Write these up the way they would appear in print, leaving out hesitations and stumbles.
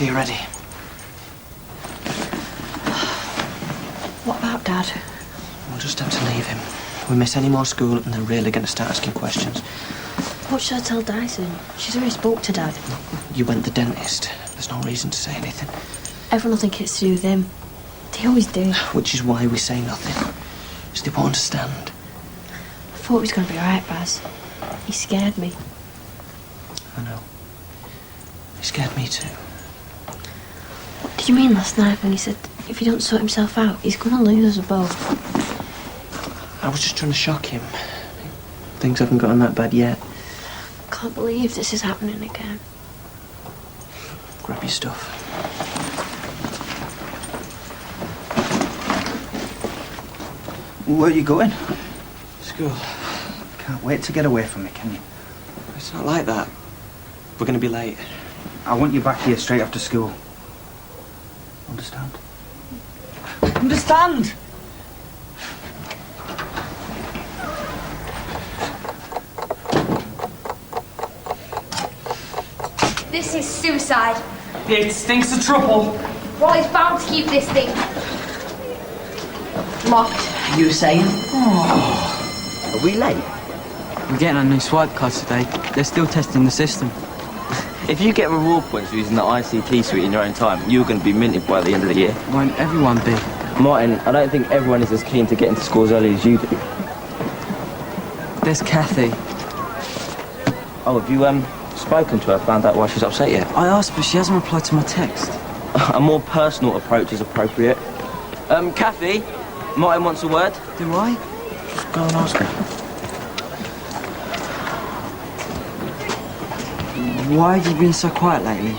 Are you ready? What about Dad? We'll just have to leave him. If we miss any more school, and they're really going to start asking questions. What should I tell Dyson? She's already spoke to Dad. You went to the dentist. There's no reason to say anything. Everyone will think it's to do with him. They always do. Which is why we say nothing. Because they won't understand. I thought he was going to be alright, Baz. He scared me. I know. He scared me too. What did you mean last night when he said if he don't sort himself out, he's going to lose us both? I was just trying to shock him. Things haven't gotten that bad yet. I can't believe this is happening again. Grab your stuff. Where are you going? School. Can't wait to get away from it, can you? It's not like that. We're going to be late. I want you back here straight after school. Understand? Understand? This is suicide. It stinks of trouble. Wally's bound to keep this thing locked. You were saying? Oh. Are we late? We're getting a new swipe card today. They're still testing the system. If you get reward points for using the ICT suite in your own time, you're going to be minted by the end of the year. Won't everyone be? Martin, I don't think everyone is as keen to get into school as early as you do. There's Kathy. Oh, have you, spoken to her, found out why she's upset yet? I asked, but she hasn't replied to my text. A more personal approach is appropriate. Kathy, Martin wants a word. Do I? Just go and ask her. Why have you been so quiet lately?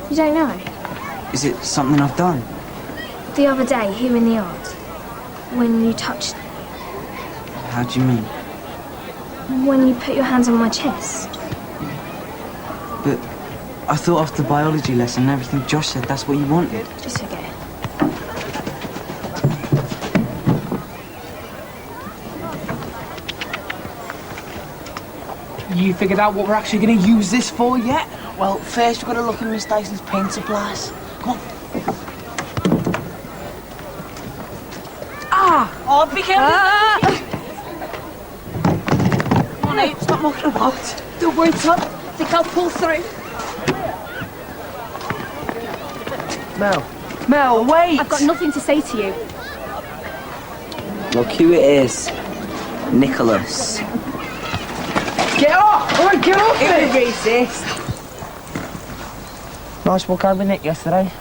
You don't know? Is it something I've done? The other day, here in the yard, when you touched... How do you mean? When you put your hands on my chest. But I thought after the biology lesson and everything Josh said, that's what you wanted. Just forget it. You figured out what we're actually going to use this for yet? Well, first we've got to look at Miss Dyson's paint supplies. Come on. Oh, be careful! Come on, Nate, stop mucking about. Don't worry, Tom. I think I'll pull through. Mel, wait! I've got nothing to say to you. Look who it is. Nicholas. Get off! All right, get off it! Racist. Nice walk home with Nick yesterday.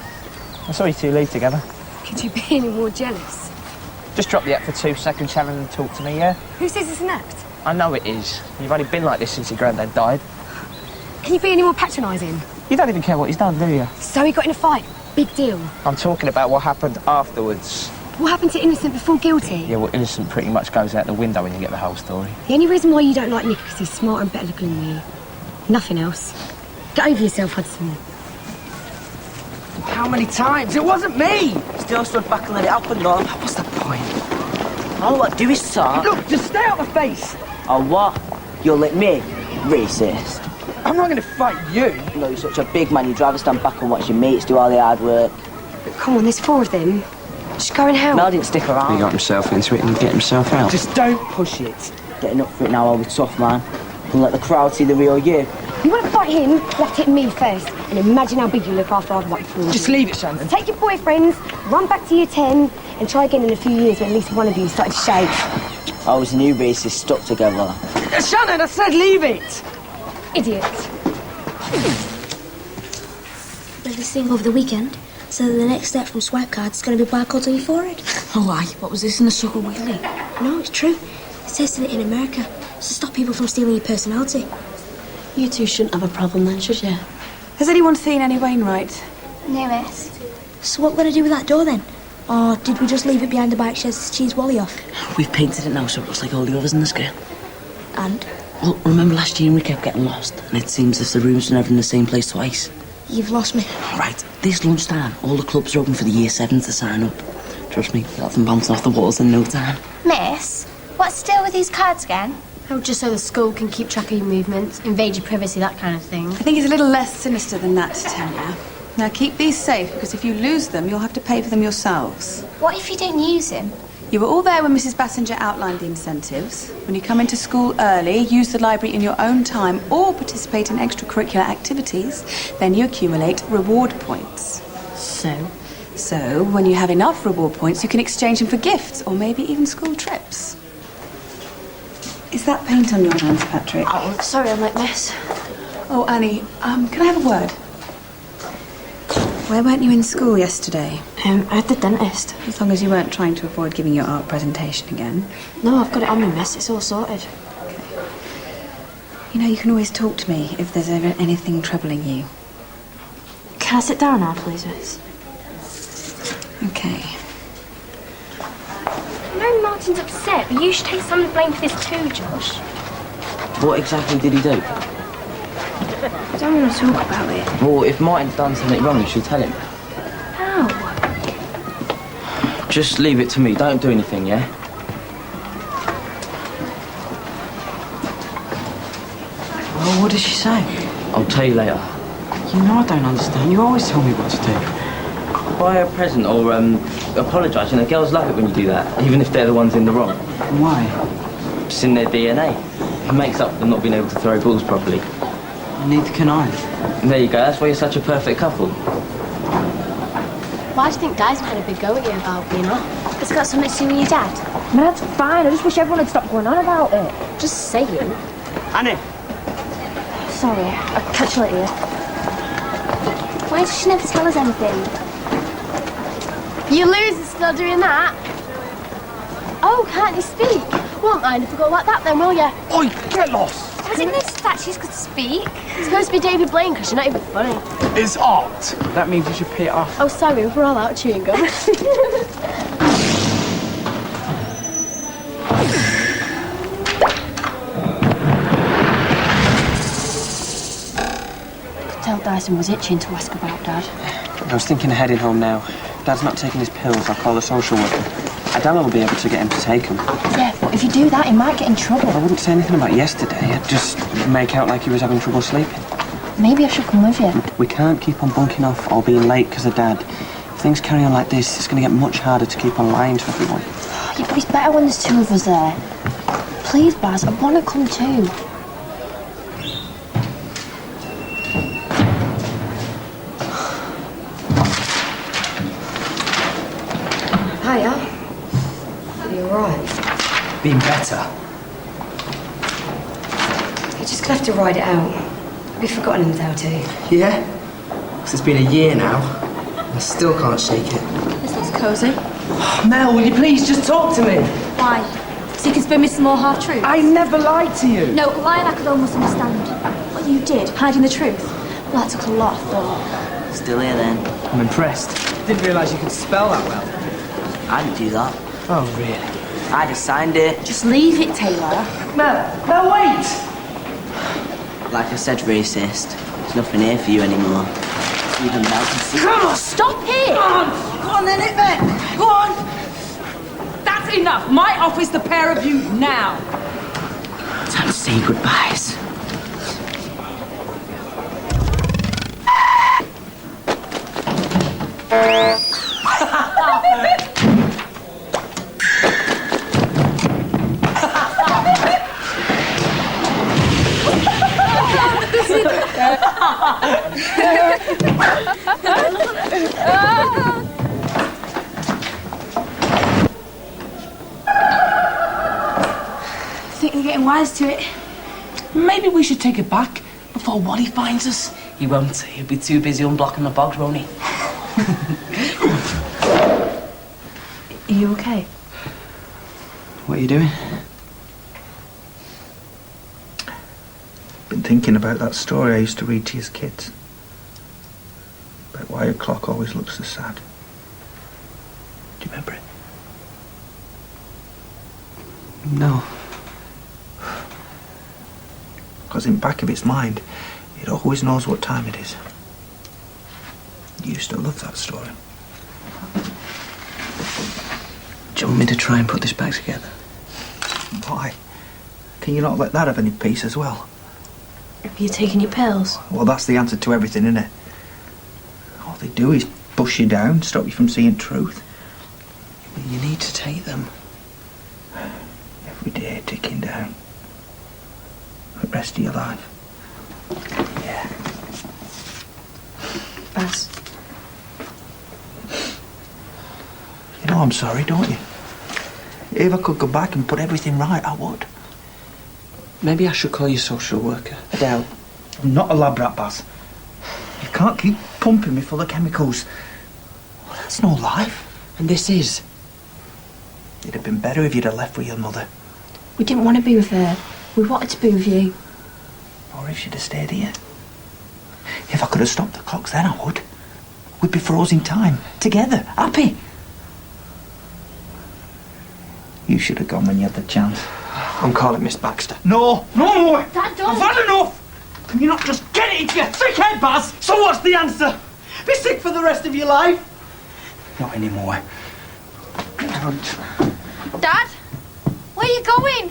I saw you two leave together. Could you be any more jealous? Just drop the act for 2 seconds, Sharon, and talk to me, yeah? Who says it's an act? I know it is. You've only been like this since your granddad died. Can you be any more patronising? You don't even care what he's done, do you? So he got in a fight. Big deal. I'm talking about what happened afterwards. What happened to innocent before guilty? Yeah, well, innocent pretty much goes out the window when you get the whole story. The only reason why you don't like Nick is because he's smarter and better looking than you. Nothing else. Get over yourself, Hudson. How many times? It wasn't me! Still stood back and let it happen, though. What's the point? All I do is talk. Look, just stay out my face! Oh, what? You'll let me? Racist. I'm not going to fight you. No, you're such a big man, you'd rather stand back and watch your mates do all the hard work. But come on, there's 4 of them. Just go and help. Mel didn't stick around. He got himself into it and get himself out. Just don't push it. Getting up for it now, I'll be tough, man. And let the crowd see the real you. You want to fight him? You have to hit me first. And imagine how big you look after I've wiped through. Just leave it, Shannon. Take your boyfriends, run back to year 10, and try again in a few years when at least one of you started to shave. I was new racist stuck together. Shannon, I said leave it! Idiot. Read this thing over the weekend. So the next step from swipe cards is going to be barcodes on your forehead. Oh, why? What was this in the Sugar Weekly? No, it's true. It's testing it in America to stop people from stealing your personality. You two shouldn't have a problem then, should you? Has anyone seen any Wainwrights? No, miss. So what we're going to do with that door then? Or did we just leave it behind the bike sheds to cheese Wally off? We've painted it now so it looks like all the others in the scale. And? Well, remember last year we kept getting lost, and it seems as if the rooms were never in the same place twice. You've lost me. Right, this lunchtime, all the clubs are open for the year 7s to sign up. Trust me, you'll have them bouncing off the walls in no time. Miss, what's still with these cards again? Oh, just so the school can keep track of your movements, invade your privacy, that kind of thing. I think it's a little less sinister than that, Tanya. Now keep these safe, because if you lose them, you'll have to pay for them yourselves. What if you don't use him? You were all there when Mrs. Bassinger outlined the incentives. When you come into school early, use the library in your own time, or participate in extracurricular activities, then you accumulate reward points. So, when you have enough reward points, you can exchange them for gifts, or maybe even school trips. Is that paint on your hands, Patrick? Oh, sorry, I make mess. Oh, Annie, can I have a word? Why weren't you in school yesterday? I had the dentist. As long as you weren't trying to avoid giving your art presentation again. No, I've got it on my mess. It's all sorted. You know, you can always talk to me if there's ever anything troubling you. Can I sit down now, please, miss? Okay. I know Martin's upset, but you should take some of the blame for this too, Josh. What exactly did he do? I don't want to talk about it. Well, if Martin's done something wrong, you should tell him. How? Just leave it to me. Don't do anything, yeah? Well, what did she say? I'll tell you later. You know I don't understand. You always tell me what to do. Buy a present or apologise. You know, girls love it when you do that, even if they're the ones in the wrong. Why? It's in their DNA. It makes up for not being able to throw balls properly. Neither can I. And there you go. That's why you're such a perfect couple. Why do you think Dyson had a big go at you about being off? It's got something to do with your dad. No, that's fine. I just wish everyone had stopped going on about it. Just saying. Annie! Sorry, I'll catch you later. Why does she never tell us anything? You losers still doing that? Oh, can't you speak? Won't mind if we go like that then, will ya? Oi, get lost! I didn't know statues could speak. It's supposed to be David Blaine because you're not even funny. It's art! That means you should pay it off. Oh, sorry, we're all out of chewing gum. Could tell Dyson was itching to ask about Dad. I was thinking of heading home now. Dad's not taking his pills. I'll call the social worker. Adela will be able to get him to take them. Yeah, but if you do that, he might get in trouble. I wouldn't say anything about yesterday. I'd just make out like he was having trouble sleeping. Maybe I should come with you. We can't keep on bunking off or being late because of Dad. If things carry on like this, it's going to get much harder to keep on lying to everyone. Yeah, but it's better when there's two of us there. Please, Baz, I want to come too. Hiya. You alright? Been better. You're just gonna have to ride it out. Have you forgotten him without you? Yeah? Because it's been a year now. I still can't shake it. This looks cosy. Mel, will you please just talk to me? Why? So you can spin me some more half-truths? I never lied to you. No, lying I could almost understand. What you did, hiding the truth, well, that took a lot of thought. Still here then? I'm impressed. Didn't realise you could spell that well. I didn't do that. Oh, really? I just signed it. Just leave it, Taylor. Mel, wait! Like I said, racist. There's nothing here for you anymore. Even Mel can see. Come on! Stop it! Go on then, hit me! Go on! That's enough. My office, the pair of you, now. Time to say goodbyes. I think you're getting wise to it. Maybe we should take it back before Waddy finds us. He won't. He'll be too busy unblocking the bogs, won't he? Are you okay? What are you doing? Been thinking about that story I used to read to you as kids. About why a clock always looks so sad. Do you remember it? No. Because in the back of its mind, it always knows what time it is. You used to love that story. Do you want me to try and put this back together? Why? Can you not let that have any peace as well? Are you taking your pills? Well, that's the answer to everything, isn't it? they do is push you down, stop you from seeing truth. But you need to take them. Every day ticking down. For the rest of your life. Yeah. Baz. You know I'm sorry, don't you? If I could go back and put everything right, I would. Maybe I should call you social worker. Adele. I'm not a lab rat, Baz. You can't keep pumping me full of chemicals. Well, that's no life. And this is. It'd have been better if you'd have left with your mother. We didn't want to be with her. We wanted to be with you. Or if she'd have stayed here. If I could have stopped the clocks then, I would. We'd be frozen in time. Together. Happy. You should have gone when you had the chance. I'm calling Miss Baxter. No! No more! Dad, don't! I've had enough! Can you not just get it into your thick head, Baz? So what's the answer? Be sick for the rest of your life? Not anymore. Dad? Where are you going?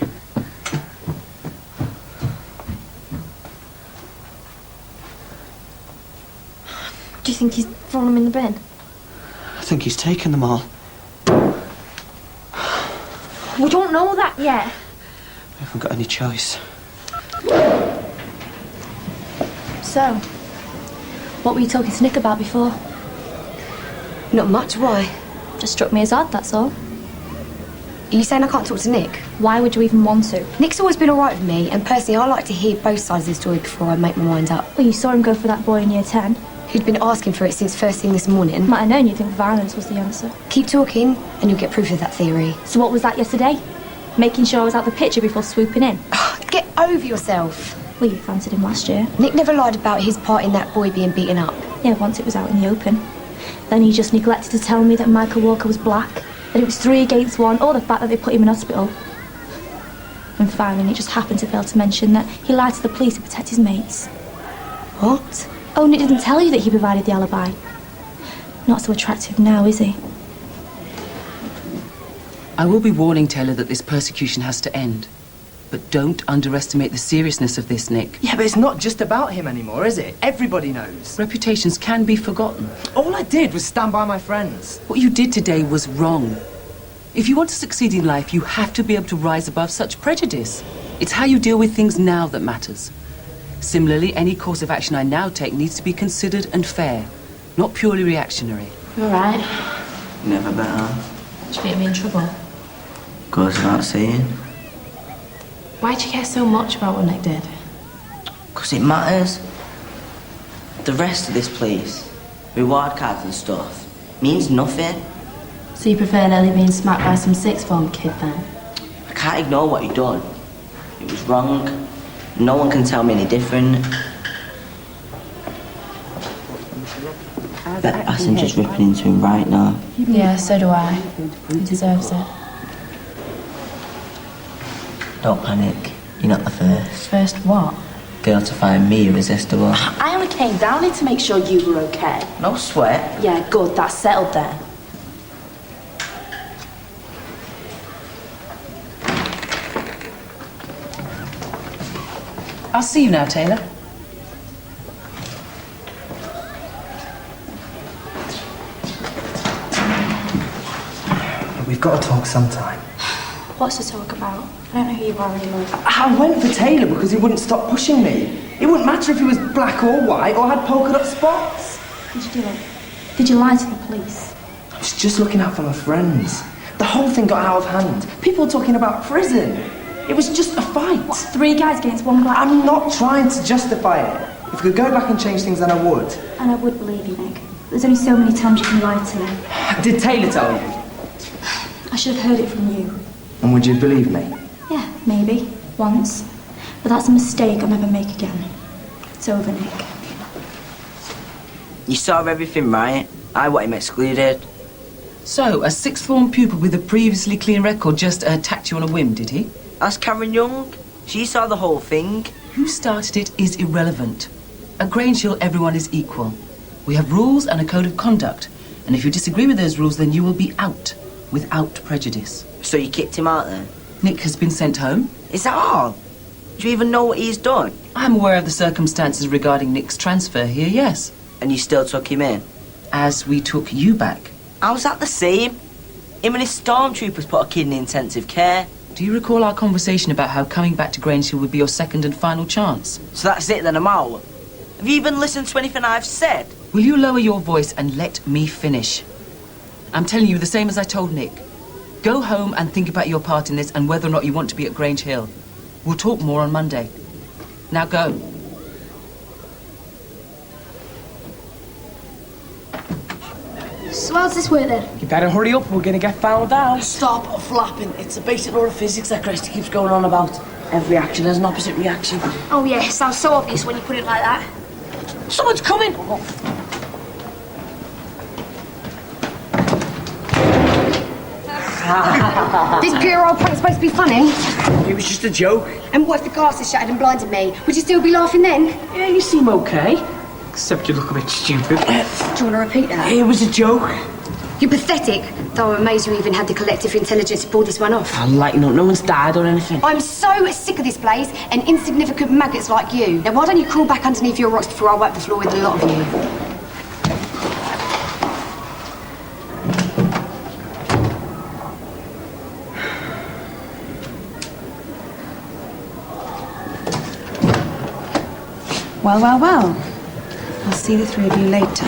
Do you think he's thrown them in the bin? I think he's taken them all. We don't know that yet. We haven't got any choice. So, what were you talking to Nick about before? Not much, why? Just struck me as odd, that's all. Are you saying I can't talk to Nick? Why would you even want to? Nick's always been alright with me, and personally I like to hear both sides of the story before I make my mind up. Well, you saw him go for that boy in year 10. Who'd been asking for it since first thing this morning. Might have known you'd think violence was the answer. Keep talking, and you'll get proof of that theory. So what was that yesterday? Making sure I was out the picture before swooping in? Get over yourself. Well, you fancied him last year. Nick never lied about his part in that boy being beaten up. Yeah, once it was out in the open. Then he just neglected to tell me that Michael Walker was black, that it was 3 against 1, or the fact that they put him in hospital. And finally, it just happened to fail to mention that he lied to the police to protect his mates. What? Oh, and it didn't tell you that he provided the alibi. Not so attractive now, is he? I will be warning Taylor that this persecution has to end. But don't underestimate the seriousness of this, Nick. Yeah, but it's not just about him anymore, is it? Everybody knows. Reputations can be forgotten. All I did was stand by my friends. What you did today was wrong. If you want to succeed in life, you have to be able to rise above such prejudice. It's how you deal with things now that matters. Similarly, any course of action I now take needs to be considered and fair, not purely reactionary. You all right? Never better. Do you think me in trouble? Goes without saying. Why do you care so much about what Nick did? Because it matters. The rest of this place, reward cards and stuff, means nothing. So you prefer Lily being smacked by some sixth form kid then? I can't ignore what he done. It was wrong. No one can tell me any different. That passenger's ripping into him right now. Yeah, so do I. He deserves it. Don't panic. You're not the first. First what? Girl to find me irresistible. I only came down here to make sure you were okay. No sweat. Yeah, good. That's settled then. I'll see you now, Taylor. We've got to talk sometime. What's to talk about? I don't know who you are anymore. I went for Taylor because he wouldn't stop pushing me. It wouldn't matter if he was black or white or had polka dot spots. Did you do it? Did you lie to the police? I was just looking out for my friends. The whole thing got out of hand. People were talking about prison. It was just a fight. What, 3 guys against 1 guy? I'm not trying to justify it. If I could go back and change things, then I would. And I would believe you, Nick. There's only so many times you can lie to me. Did Taylor tell you? I should have heard it from you. And would you believe me? Yeah, maybe. Once. But that's a mistake I'll never make again. It's over, Nick. You saw everything right. I want him excluded. So, a sixth form pupil with a previously clean record just attacked you on a whim, did he? Ask Karen Young. She saw the whole thing. Who started it is irrelevant. At Grange Hill, everyone is equal. We have rules and a code of conduct. And if you disagree with those rules, then you will be out, without prejudice. So you kicked him out then? Nick has been sent home. Is that all? Do you even know what he's done? I'm aware of the circumstances regarding Nick's transfer here, yes. And you still took him in? as we took you back. How's that the same? Him and his stormtroopers put a kid in intensive care. Do you recall our conversation about how coming back to Grange Hill would be your second and final chance? So that's it then, I'm out. Have you even listened to anything I've said? Will you lower your voice and let me finish? I'm telling you the same as I told Nick. Go home and think about your part in this and whether or not you want to be at Grange Hill. We'll talk more on Monday. Now go. So how's this work then? You better hurry up, we're gonna get found out. Stop flapping. It's a basic law of physics that Christy keeps going on about. Every action has an opposite reaction. Oh yeah, sounds so obvious when you put it like that. Someone's coming! This pure old prank's supposed to be funny. It was just a joke. And what if the glass is shattered and blinded me? Would you still be laughing then? Yeah, you seem okay. Except you look a bit stupid. Do you want to repeat that? It was a joke. You're pathetic, though I'm amazed you even had the collective intelligence to pull this one off. I'll lighten up, no one's died or anything. I'm so sick of this place and insignificant maggots like you. Now why don't you crawl back underneath your rocks before I wipe the floor with a lot of you? Well. I'll see the three of you later.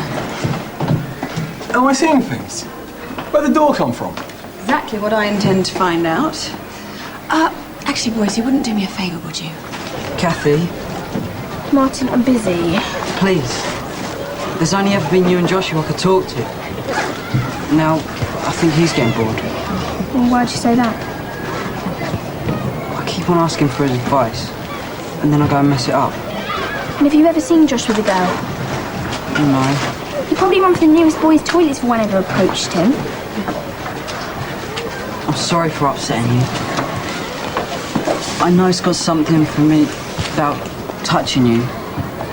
Am I seeing things? Where'd the door come from? Exactly what I intend to find out. Actually, boys, you wouldn't do me a favour, would you? Kathy, Martin, I'm busy. please. There's only ever been you and Joshua I could talk to. Now, I think he's getting bored. Well, why'd you say that? I keep on asking for his advice, and then I go and mess it up. And have you ever seen Josh with a girl? No. He probably ran for the nearest boys' toilets if one ever approached him. I'm sorry for upsetting you. I know it's got something for me about touching you,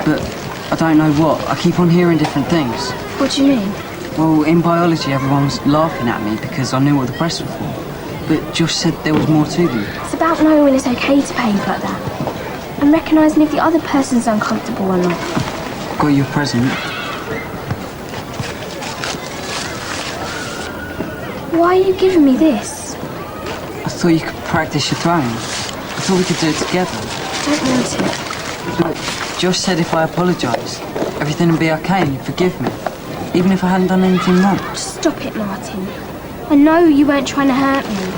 but I don't know what. I keep on hearing different things. What do you mean? Well, in biology, everyone was laughing at me because I knew what the breasts were for. But Josh said there was more to them. It's about knowing when it's okay to behave like that. And recognising if the other person's uncomfortable or not. Got you a present. Why are you giving me this? I thought you could practice your throwing. I thought we could do it together. I don't want to. But Josh said if I apologise, everything would be okay and you'd forgive me. Even if I hadn't done anything wrong. Just stop it, Martin. I know you weren't trying to hurt me.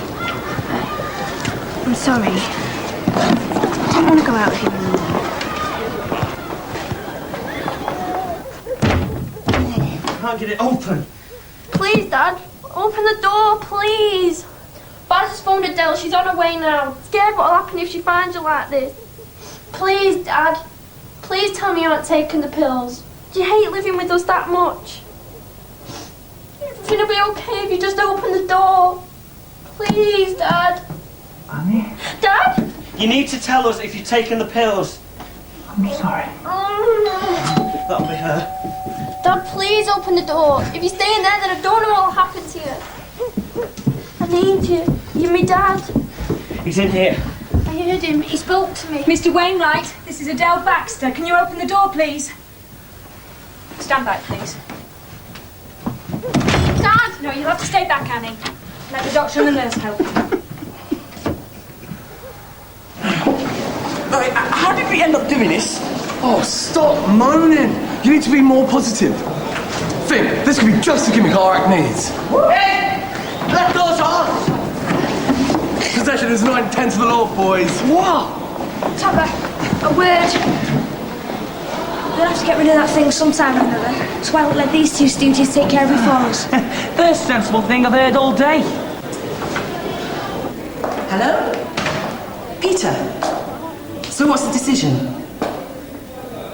I'm sorry. I don't want to go out here anymore. I can't get it open. Please, Dad. Open the door, please. Baz has phoned Adele. She's on her way now. Scared what'll happen if she finds you like this. Please, Dad. Please tell me you aren't taking the pills. Do you hate living with us that much? Everything will be okay if you just open the door. Please, Dad. Annie? Dad? You need to tell us if you've taken the pills. I'm sorry. That'll be her. Dad, please open the door. If you stay in there, then I don't know what will happen to you. I need you. You're my dad. He's in here. I heard him. He spoke to me. Mr. Wainwright, this is Adele Baxter. Can you open the door, please? Stand back, please. Dad! No, you'll have to stay back, Annie. Let the doctor and the nurse help. How did we end up doing this? Oh, stop moaning. You need to be more positive. Think, this could be just a gimmick our act needs. Hey! Let those off! Possession is 9/10 of the law, boys. What? Togger, a word. We'll have to get rid of that thing sometime or another. So I'll let these two stooges take care of it for us. First sensible thing I've heard all day. Hello? Peter? So what's the decision?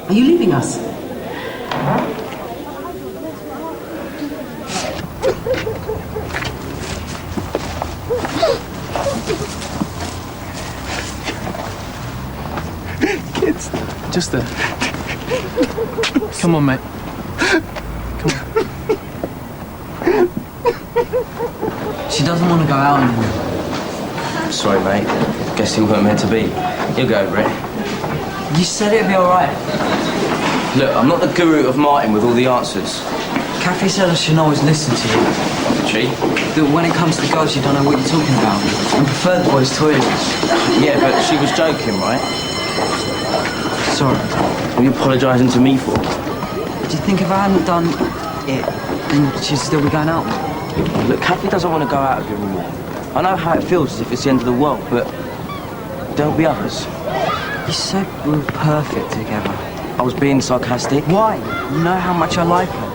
Are you leaving us? Kids. Just a... Come on, mate. Come on. She doesn't want to go out anymore. Sorry, mate. Guess you weren't meant to be. You'll go over it. You said it'd be alright. Look, I'm not the guru of Martin with all the answers. Kathy said I shouldn't always listen to you. She? That when it comes to girls, you don't know what you're talking about. I prefer the boys' toilets. Yeah, but she was joking, right? Sorry. What are you apologising to me for? Do you think if I hadn't done it, then she'd still be going out? Look, Kathy doesn't want to go out with you anymore. I know how it feels as if it's the end of the world, but don't be others. You said we were perfect together. I was being sarcastic. Why? You know how much I like her.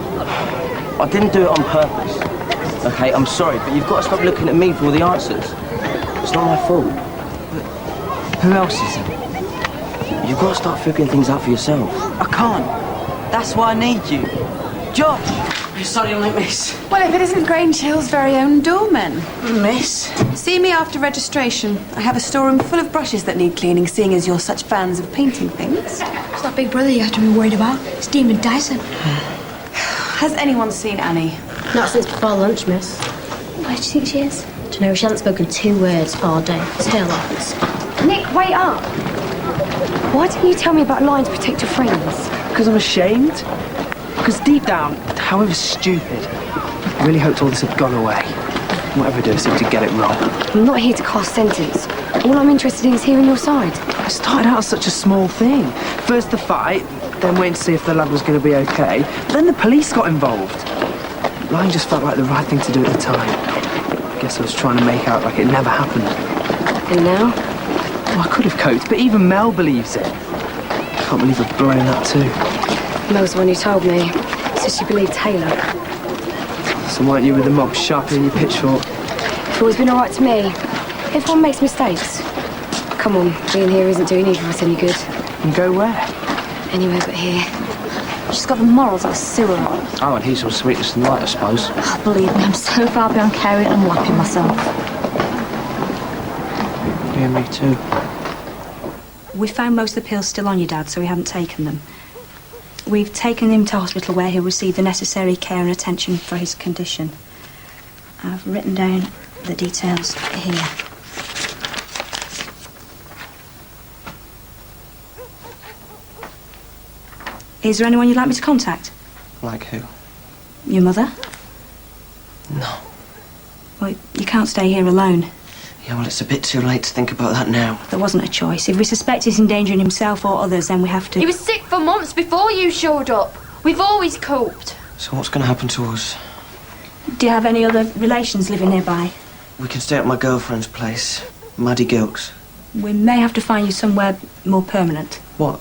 I didn't do it on purpose. Okay, I'm sorry, but you've got to stop looking at me for all the answers. It's not my fault. But who else is it? You've got to start figuring things out for yourself. I can't. That's why I need you. Josh! Sorry, I'm late, miss. Well, if it isn't Grange Hill's very own doorman. Miss? See me after registration. I have a storeroom full of brushes that need cleaning, seeing as you're such fans of painting things. It's that big brother you have to be worried about. It's Demon Dyson. Has anyone seen Annie? Not since before lunch, miss. Where do you think she is? Do you know, she hasn't spoken 2 words all day. Tail offers. Nick, wait up. Why didn't you tell me about lying to protect your friends? Because I'm ashamed. Because deep down, however stupid, I really hoped all this had gone away. Whatever I do, I seem to get it wrong. I'm not here to cast sentence. All I'm interested in is hearing your side. It started out as such a small thing. First the fight, then waiting to see if the lad was going to be okay. Then the police got involved. Lying just felt like the right thing to do at the time. I guess I was trying to make out like it never happened. And now? Well, I could have coped, but even Mel believes it. I can't believe I've blown that too. Mel's the one who told me. So she believed Taylor. So weren't you with the mob sharpening your pitchfork? It's always been all right to me. Everyone makes mistakes. Come on, being here isn't doing either of us any good. And go where? Anywhere but here. She's got the morals of a sewer rat. Oh, and he's all sweetness and light, I suppose. Oh, believe me, I'm so far beyond caring and lapping myself. Yeah, me too. We found most of the pills still on your dad, so we haven't taken them. We've taken him to hospital where he'll receive the necessary care and attention for his condition. I've written down the details here. Is there anyone you'd like me to contact? Like who? Your mother? No. Well, you can't stay here alone. Yeah, well, it's a bit too late to think about that now. There wasn't a choice. If we suspect he's endangering himself or others, then we have to... He was sick for months before you showed up. We've always coped. So what's going to happen to us? Do you have any other relations living nearby? We can stay at my girlfriend's place, Maddie Gilks. We may have to find you somewhere more permanent. What?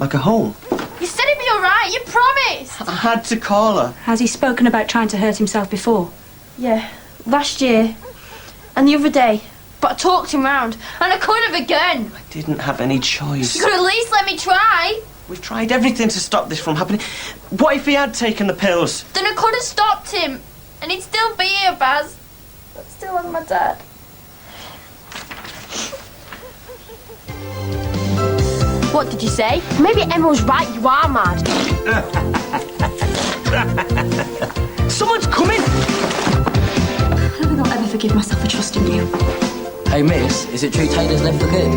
Like a home? You said he'd be all right. You promised. I had to call her. Has he spoken about trying to hurt himself before? Yeah, last year. And the other day. But I talked him round. And I could have again. I didn't have any choice. You could at least let me try. We've tried everything to stop this from happening. What if he had taken the pills? Then I could have stopped him. And he'd still be here, Baz. But still have my dad. What did you say? Maybe Emma's right, you are mad. Someone's coming! I don't think I'll ever forgive myself for trusting you. Hey, miss, is it true Taylor's left for good?